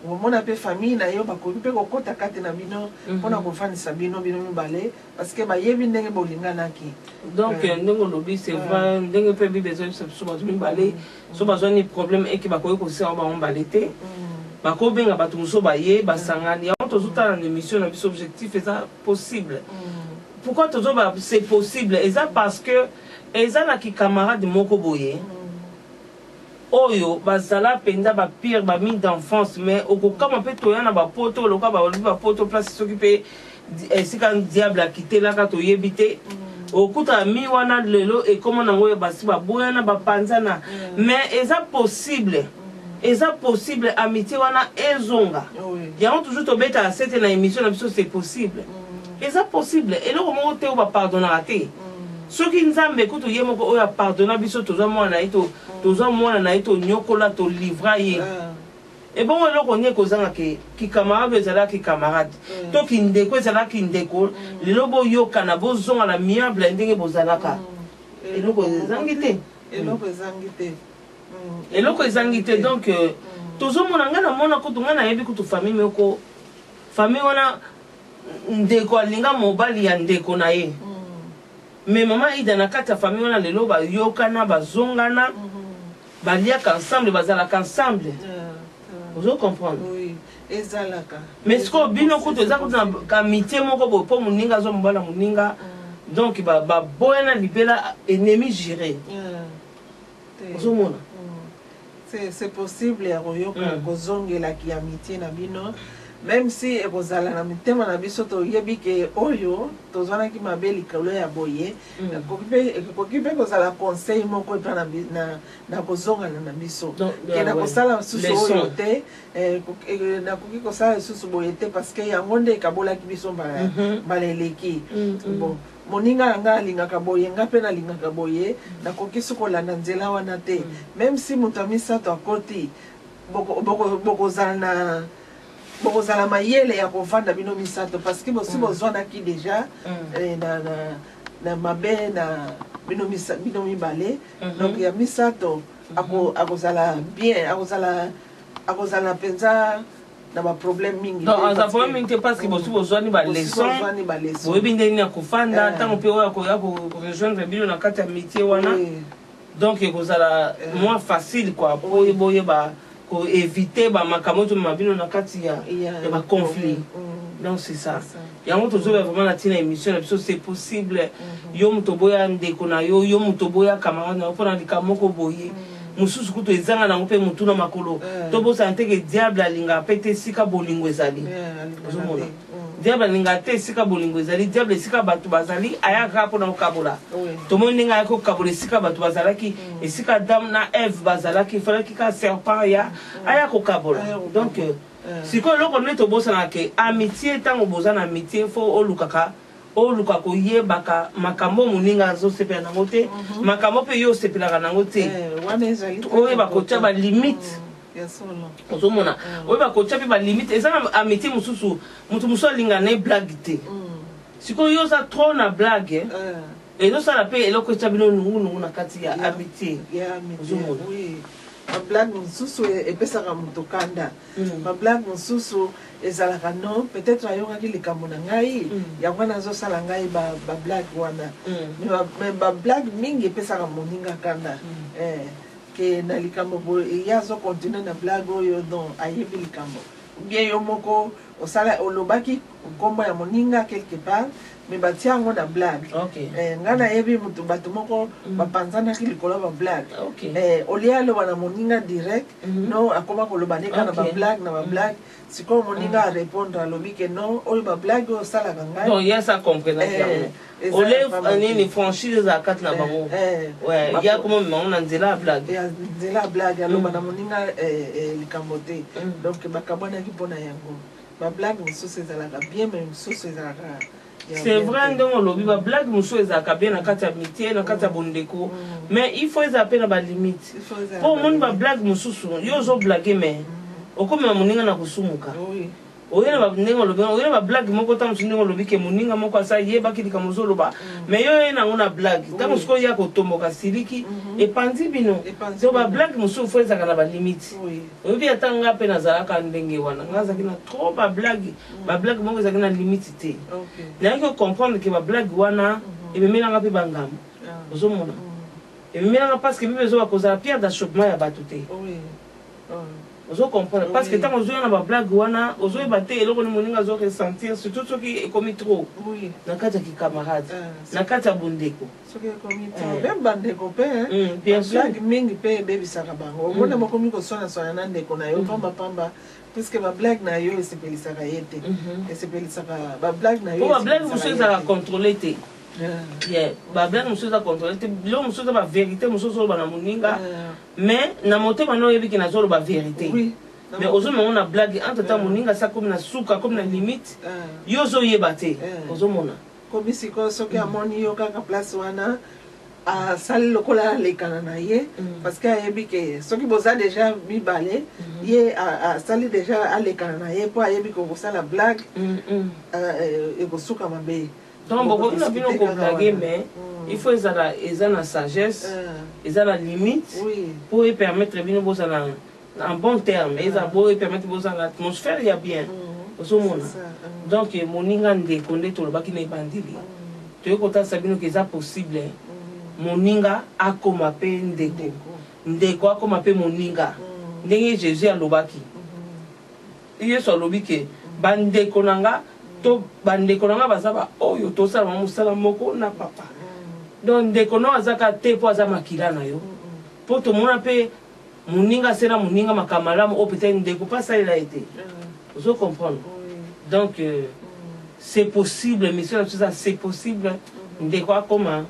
omona pe famille na yo bakoki pe kokota kati na bino mpona kofanisa bino mibale parce que bayebi ndenge bolinganaki donc ndenge olobi c'est vrai ndenge pe bibezo so bato mibale so bazwani problème eke bakoki kosala bango mbale te bakobenga bato mosusu baye basangani yango tozotala na émission na biso objectif eza possible pourquoi tozoba c'est possible eza parce que eza ki camarade moko boye oyo bazala penda ba pire ba mi d'enfance mais okokama pe toya na ba poto loka ba poto place soki pe sika diable akite la ka toyebite okuta mi wana lelo e comment nango basi ba boya na ba panzana mais eza possible amitié wana ezonga yango toujours to beta à cette na émission na biso c'est possible eza possible et loko mo te o ba pardonner te soki nzambe kutu ye moko oya pardonna biso tozwa mwana na ye to nyokola to livra ye et bon eloko nie kozanga ke ki camarade ezala ki camarade to ki ndeko ezala ki ndeko lelo boyokana bozonga na miable ndenge bozalaka eloko ezangi te donc tozomona nga na mona kutu nga nayebi kutu famille moko famille wana ndeko alinga mobali ya ndeko na ye mais maman ida na kati ya famille wana lelo bayokana bazongana baliaka ensemble bazalaka ensemble vous comprendre oui ezalaka mais ce que bino kutu eza kutu na kamité moko bo po muninga zo mobala muninga donc ba boyana libela ennemi géré vous mona c'est possible ya koyoka kozongela ki amitié na bino même si ekozala na mitema na biso toyebi ke oyo tozwanaki mabe likolo ya boye ekoki mpe kozala conseil moko epa na kozongana na biso ke na kosala susu oyo te nakoki kosala lisusu boye te parce que yango nde ekabolaki biso mbala eleki bon moninga na nga alingaka boye nga mpe nalingaka boye nakoki su kolanda nzela wana te même si moto ya misato akoti bokozala mayele ya kovanda bino misato parce que bosi bozwanaki déjà na mabe na bino mibale donc ya misato akozala bien akozala penza na ba problème mingi donc aza problème mingi parce que bosu bozwani ba leçon boyebi ndeni na kofanda ntango mpe oyo akoya korejoindre bino na kati ya métier wana donc ekozala moins facile quoi po boyeba koéviter bamakambo tomema bino na kati ya baconflit donc c'est ça yango tozoya vraiment na ntina émission na biso c'est possible yo moto boya ndeko na yo yo moto boya camarade na yo mpona likambo moko boye mosusu kutu ezanga nango mpe motu na makolo tobosana te ke diable alingaka mpe te esika bolingo ezali ozomona diable alingaka te esika bolingo ezali diable esika bato bazali ayaka mpona kokabola tomoni ndenge ayaki kokabola esika bato bazalaki esika Adam na Eve bazalaki ifalaki ka serpent aya kokabola donc sikoyo eloko nde tobosanaka ke amitié ntango boza na amitié fo olukaka koyebaka makambo moninga azosepela nango te makambo mpe yo osepelaka nango te oyeba kotya balimite ozomona oyeba kotya mpe balimite eza na amitié mosusu moto mosusu alinga na ye blague te sikoyo yo oza trop na blague ezosala mpe eloko etya bino nungunungu na kati ya amitié ozomona blague mosusu epesaka moto kanda blague mosusu ezalaka non peut-être ayokaki likambo na ngai yango wana azosala ngai blague wana mais blague mingi epesaka moninga kanda ke na likambo ye azocontinue na blague oyo don ayebi likambo bien yo moko olobaki nkombo ya moninga quelque part mais batia yango na blague ngai nayebi bato moko bapanzanaki likolo ya bablague olia aloba na moninga direct no akoma koloba neka na bablague sikoyo moninga arépondre alobi ke non oyo bablague oyo osalaka ngai donc ye asa comprenaki yango oleve nini franchise ezala kati na bango ya koma mimango na nzela ya blague nzela ya blague aloba na moninga likambo te donc bakabwanaki mpona yango bablague mosusu ezalaka bien mais mosusu ezalaka c'est vrai ndenge olobi bablague mosusu ezalaka bien na kati ya mitié na kati ya bondeko mais il faut ezala mpe na balimite mpo omoni bablague mosusu yo ozoblage mais okomema moninga na kosumuka oyena ndenge olobi oyena bablague moko ntango mosusu ndenge olobi ke moninga moko asa yebaki likambo ozoloba mais yo ye nango na blague ntango sikoyo ya kotomboka siliki epandi bino so bablague mosusu fo ezalaka na balimite oyebi ata nga mpe nazalaka ndenge wana nga azalaki na trop bablague moko ezalaki na limite te nayaki ocomprendre ke bablague wana ememelanga mpe bangambo ozomona ememelanga parce que mpe ezoba kozala pierre d'achoppement ya bato te ozo comprendre parce que tant ozo na ba blague wana ozo ebate eloko ni moninga zo ressentir surtout soki ekomi trop na kati ya camarade na kati ya bondeko soki ekomi trop même bandeko pe bien sûr blague mingi pe bebisaka bango omona mokomi kosona na ndeko na yo pamba puisque ba blague na yo esepelisaka ye te esepelisaka ba blague na yo ba blague mosusu ezalaka contrôler te bablague mosusu eza contrôle te biloko mosusu eza bavérité mosusu oloba na moninga mais na motema na oyebiki nazoloba vérité mais ozomongo na blague entre temps moninga sa komi na suka komi na limite yo ozoyeba te ozomona komi sikoyo soki amoni yo kaka place wana asali lokola alekana na ye parce que ayebi ke soki boza déjà mibale ye asali déjà alekana na ye mpo ayebi kokosala blague ekosuka mabe donc bokoki na bino koblage mais il faut eza na sagesse eza na limite pour epermettre bino bozala en bon terme eza bo epermettre bozala atmosphère ya bien ozomona donc moninga ndeko nde tolobaki na ebandeli toyei kotalisa bino ke eza possible moninga akoma mpe ndeko akoma mpe moninga ndenge jésus alobaki yesu alobi ke bandeko na nga to bandeko na nga baza ba oyo tosala mosala moko na papa donc ndeko no azaka te mpo aza makila na yo mpo tomona mpe moninga asala moninga makamalamu oyo peut-être ndeko mpo asalela ye te ozo comprendre donc c'est possible mission na biso c'est possible ndeko akoma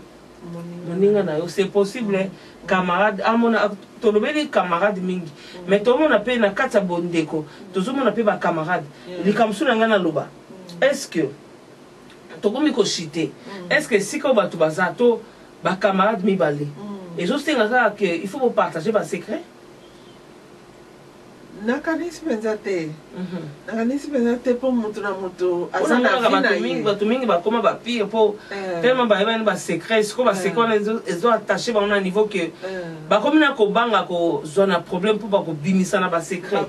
moninga na yo c'est possible camarade amona tolobeli camarade mingi mais tomona mpe na kati ya bondeko tozomona mpe bacamarade likambo mosusu na ngai naloba est-ce que tokomi koshite est-ce que sika bato baza to bacamarade mibale ezosenga kaka ke il faut bopartage basecret nakanisi penza te nakanisi penza te po mutu na mutu aza na vie na bato mingi bakoma bapire po tellement bayebani basecret siko basecret ezo attaché bango na niveau ke bakomi na kobanga kozwa na problème po bakobimisa na basecret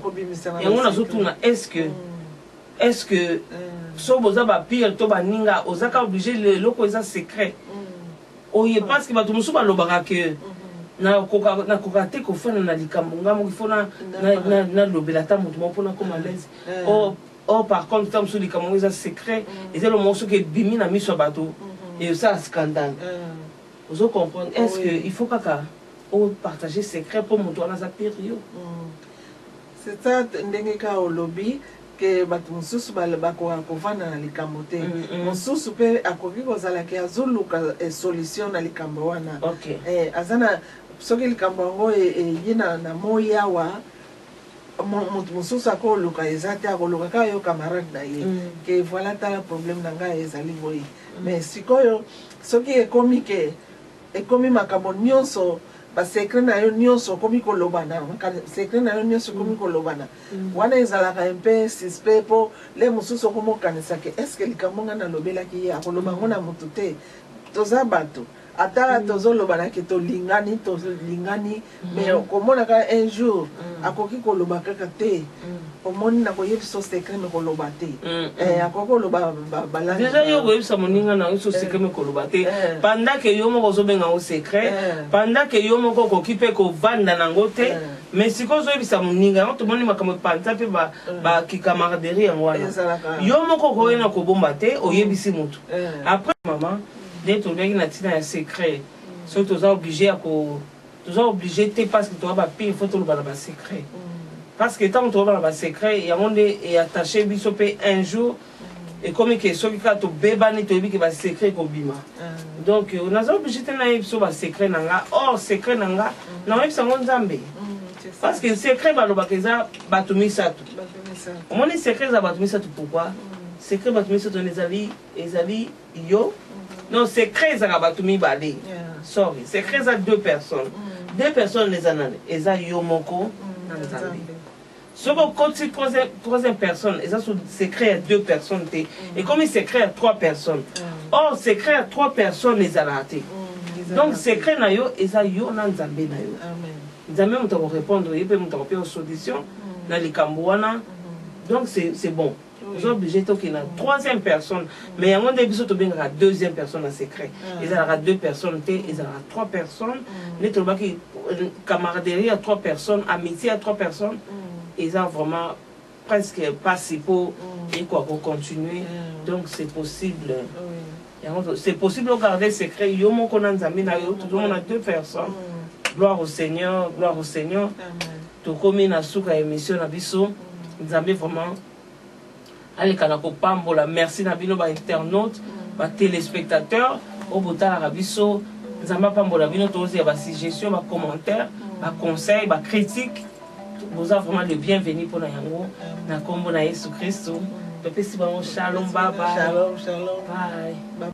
yango nazotuna est ce que so boza bapire to baninga ozaka obligé leloko eza secret oye parce que bato mosusu balobaka ke nakoka te kofana na likambo nga moki fo nalobela ata moto mo mpona koma lese or par contre ta mosusu likambo ngo eza secret eza lo moko soki ebimi na miso ya bato esala scandale ozo comprendre est ce que il faut kaka opartager secret mpo moto wana aza pire yo c'est ça ndenge ka olobi ke bato mosusu bakoka kovanda na likambo te mosusu mpe akoki kozalaki azoluka solution na likambo wana aza na soki likambo yango eyi na moi awa moto mosusu akoluka eza te akoluka kaka yo camarade na ye ke voilà tala problème na ngai ezali boye mais sikoyo soki ekomi makambo nyonso basekre na yo nyonso okomi kolobana sekre na yo nyonso okomi kolobana wana ezalaka mpe suspect mpo le mosusu okomokanisa ke estce likambo nga nalobelaki ye akoloba ngo na motu te toza bato ata tozolobana ke tolingani mais okomonaka un jour akoki koloba kaka te omoni nakoyebisa secret me koloba te akoki koloba balanga déjà yo koyebisa moninga na yo so secret me koloba te pendant que yo moko ozobenga o secret pendant que yo moko okoki mpe kovanda nango te mais sikoyo ozoyebisa moninga yango tomoni makambo epanza mpe bakicamaraderie yango wana yo moko okoyena kobomba te oyebisi motu après mama dès que tu as un secret, tu es obligé parce que tu as il faut que tu aies un secret. Parce que tant que tu as un secret, il y a un est attaché un jour, et comme il y a un bébé, tu as un secret. Donc, on a obligé de faire un secret. Or, secret, on a un parce que le secret, c'est on a secret, pourquoi? Secret, c'est yo. Non, c'est secret à Batumi Bali. Sorry, c'est secret à deux personnes. Deux personnes les années. Et ça, Yomoko, Nanzambi. Sauf que troisième personne, et ça, c'est secret à deux personnes. Et comme il secret à trois personnes. Or, secret à trois personnes les a ratés. Donc, secret na yo, et ça, yo Nanzambi na yo. Nzambi, on t'a répondre, il peut me tromper aux solutions, dans les Cambouana. Donc, c'est bon. Vous êtes obligé de qu'il y ait une troisième personne. Mais il y a un la deuxième personne en secret. Il y aura deux personnes, il y aura trois personnes. Il y aura camaraderie à trois personnes, amitié à trois personnes. Et ça vraiment presque passé pour continuer. Donc c'est possible. C'est possible de garder secret. Il y a deux personnes. Gloire au Seigneur, gloire au Seigneur. Tout comme il y a une émission, nous avons vraiment. Allez, Kanako merci Nabino, internautes, téléspectateurs, au Bota Arabiso, Zamba Pambola Bino, tous les suggestions, commentaires, conseils, critiques. Vous avez vraiment le bienvenu pour Nayango, Nakombo na Yesu Christ. Shalom, bye bye. Shalom, shalom. Bye.